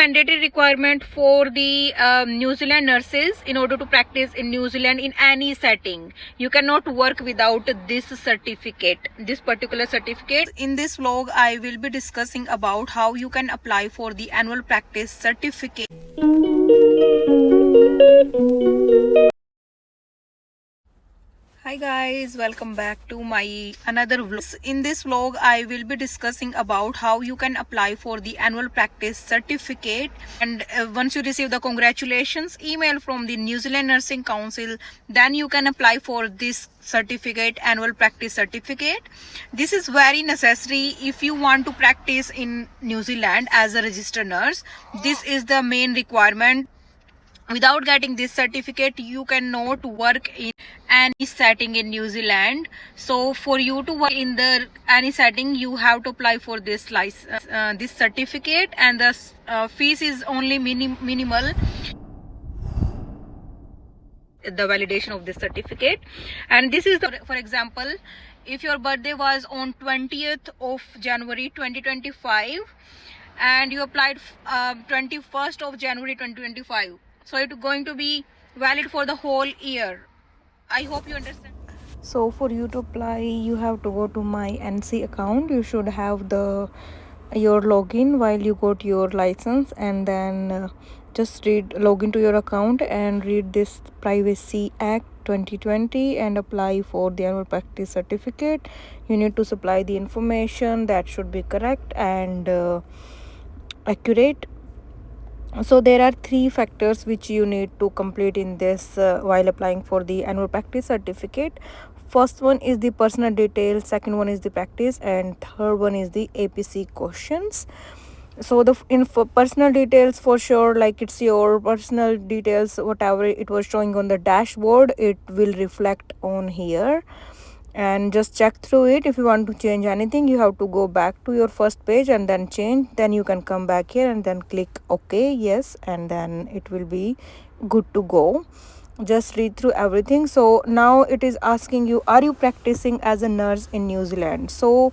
mandatory requirement for the New Zealand nurses in order to practice in New Zealand in any setting. You cannot work without this certificate, this particular certificate. In this vlog, I will be discussing about how you can apply for the annual practice certificate. Hi guys, welcome back to my another vlog. In this vlog, I will be discussing about how you can apply for the annual practice certificate. And once you receive the congratulations email from the New Zealand Nursing Council, then you can apply for this certificate, annual practice certificate. This is very necessary if you want to practice in New Zealand as a registered nurse. This is the main requirement. Without getting this certificate, you cannot work in any setting in New Zealand. So for you to work in the any setting, you have to apply for this license, this certificate, and the fees is only minimal. The validation of this certificate, and this is the, for example, if your birthday was on 20th of January 2025 and you applied 21st of January 2025, so it's going to be valid for the whole year. I hope you understand. So for you to apply, you have to go to my NC account. You should have your login while you got your license, and then just log into your account and read this Privacy Act 2020 and apply for the annual practice certificate. You need to supply the information that should be correct and accurate. So there are 3 factors which you need to complete in this while applying for the annual practice certificate. First one is the personal details, second one is the practice, and third one is the APC questions. So for personal details, for sure, like it's your personal details, whatever it was showing on the dashboard, it will reflect on here. And just check through it. If you want to change anything, you have to go back to your first page and then change. Then you can come back here and then click OK, yes, and then it will be good to go. Just read through everything. So now it is asking you, are you practicing as a nurse in New Zealand? So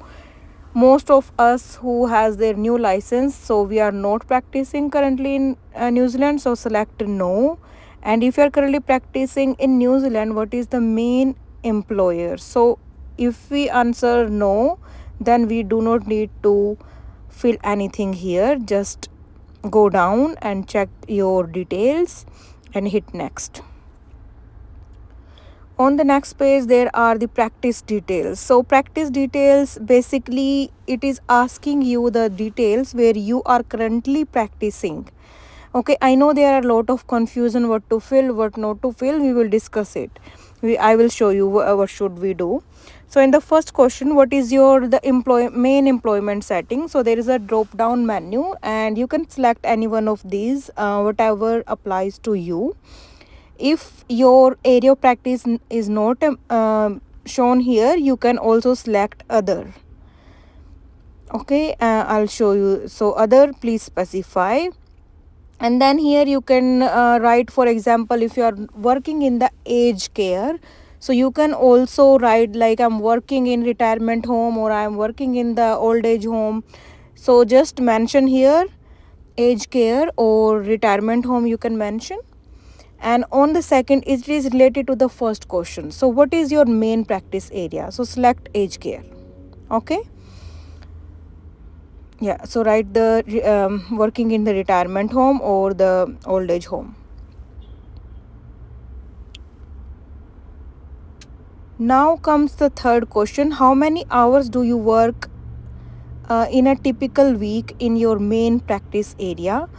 most of us who has their new license, so we are not practicing currently in New Zealand, so select no. And if you are currently practicing in New Zealand, what is the main employer? So if we answer no, then we do not need to fill anything here. Just go down and check your details and hit next. On the next page, there are the practice details. So practice details, basically it is asking you the details where you are currently practicing. Okay, I know there are a lot of confusion what to fill, what not to fill. We will discuss it. I will show you what should we do. So in the first question, what is the main employment setting? So there is a drop down menu and you can select any one of these, whatever applies to you. If your area of practice is not shown here, you can also select other. Okay, I'll show you. So other, please specify. And then here you can write, for example, if you are working in the aged care, so you can also write like I'm working in retirement home or I'm working in the old age home. So just mention here aged care or retirement home, you can mention. And on the second, it is related to the first question. So what is your main practice area? So select aged care. Okay. Yeah, so write the working in the retirement home or the old age home. Now comes the third question. How many hours do you work in a typical week in your main practice area?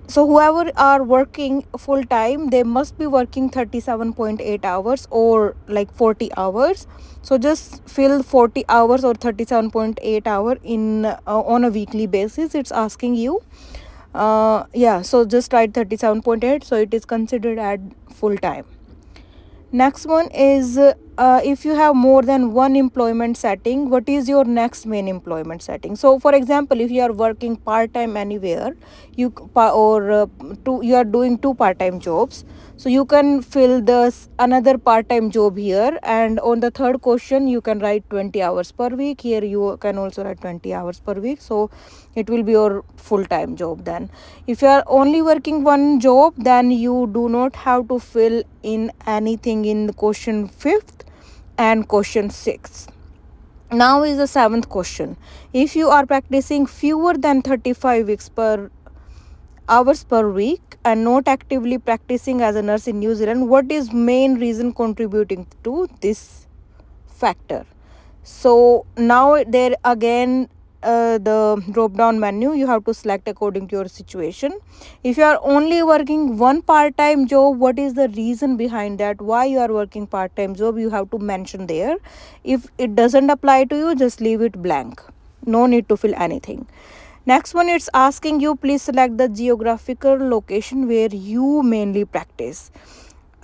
So whoever are working full time, they must be working 37.8 hours or like 40 hours. So just fill 40 hours or 37.8 hour in on a weekly basis. It's asking you. Yeah, so just write 37.8. So it is considered at full time. Next one is if you have more than one employment setting, what is your next main employment setting? So for example, if you are working part-time anywhere, you are doing 2 part-time jobs, So you can fill this another part-time job here, and on the third question you can write 20 hours per week. Here you can also write 20 hours per week, so it will be your full-time job. Then if you are only working one job, then you do not have to fill in anything in question 5th and question 6th. Now is the 7th question. If you are practicing fewer than 35 weeks per hours per week and not actively practicing as a nurse in New Zealand, what is main reason contributing to this factor? So now there again, the drop down menu, you have to select according to your situation. If you are only working one part-time job, what is the reason behind that? Why you are working part-time job, you have to mention there. If it doesn't apply to you, just leave it blank, no need to fill anything. Next one, it's asking you, please select the geographical location where you mainly practice.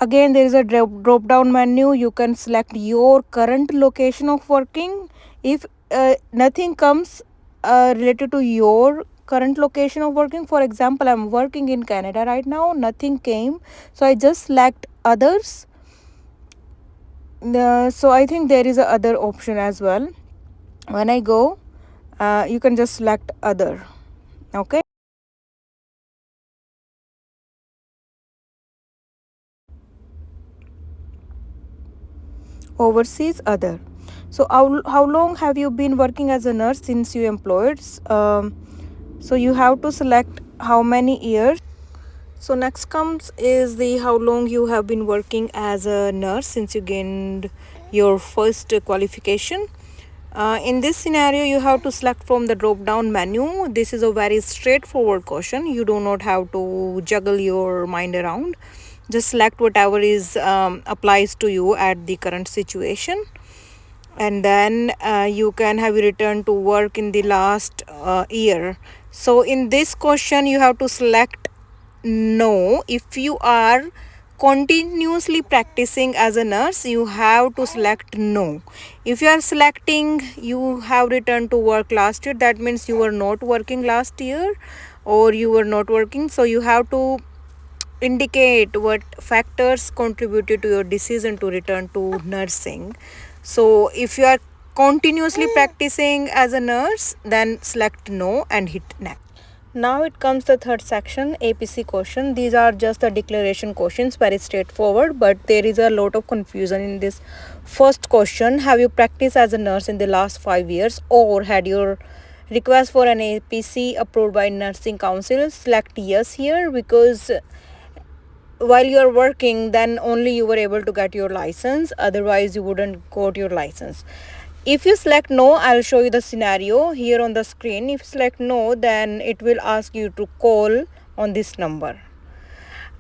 Again, there is a drop down menu. You can select your current location of working. If nothing comes related to your current location of working, for example, I'm working in Canada right now, nothing came, so I just select others. So I think there is a other option as well. When I go, you can just select other. Okay, overseas other. So how long have you been working as a nurse since you employed? So you have to select how many years. So next comes is the how long you have been working as a nurse since you gained your first qualification. In this scenario, you have to select from the drop down menu. This is a very straightforward question. You do not have to juggle your mind around. Just select whatever is applies to you at the current situation, and then you can have returned to work in the last year. So in this question, you have to select no. If you are continuously practicing as a nurse, you have to select no. If you are selecting you have returned to work last year, that means you were not working last year or you were not working. So you have to indicate what factors contributed to your decision to return to nursing. So if you are continuously practicing as a nurse, then select no and hit next. Now it comes the third section, APC question. These are just the declaration questions, very straightforward, but there is a lot of confusion in this first question. Have you practiced as a nurse in the last 5 years or had your request for an APC approved by nursing council? Select yes here, because while you are working, then only you were able to get your license, otherwise you wouldn't got your license. If you select no, I'll show you the scenario here on the screen. If you select no, then it will ask you to call on this number.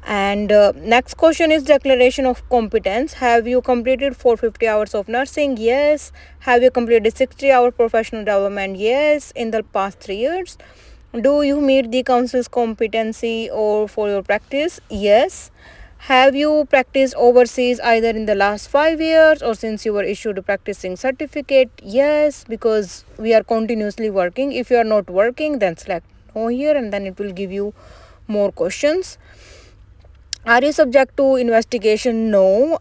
And next question is declaration of competence. Have you completed 450 hours of nursing? Yes. Have you completed 60-hour professional development? Yes. In the past 3 years. Do you meet the council's competency or for your practice? Yes. Have you practiced overseas either in the last 5 years or since you were issued a practicing certificate? Yes, because we are continuously working. If you are not working, then select no here, and then it will give you more questions. Are you subject to investigation? No.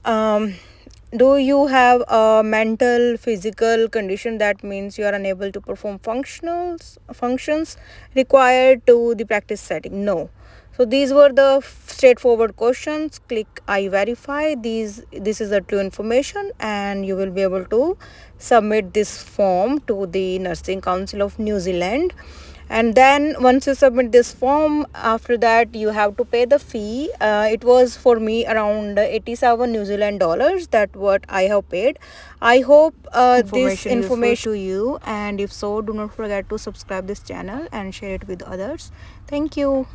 Do you have a mental physical condition that means you are unable to perform functions required to the practice setting? No. So these were the straightforward questions. Click I verify. This is the true information, and you will be able to submit this form to the Nursing Council of New Zealand. And then once you submit this form, after that you have to pay the fee. It was for me around 87 New Zealand dollars. That what I have paid. I hope this information to you, and if so, do not forget to subscribe this channel and share it with others. Thank you.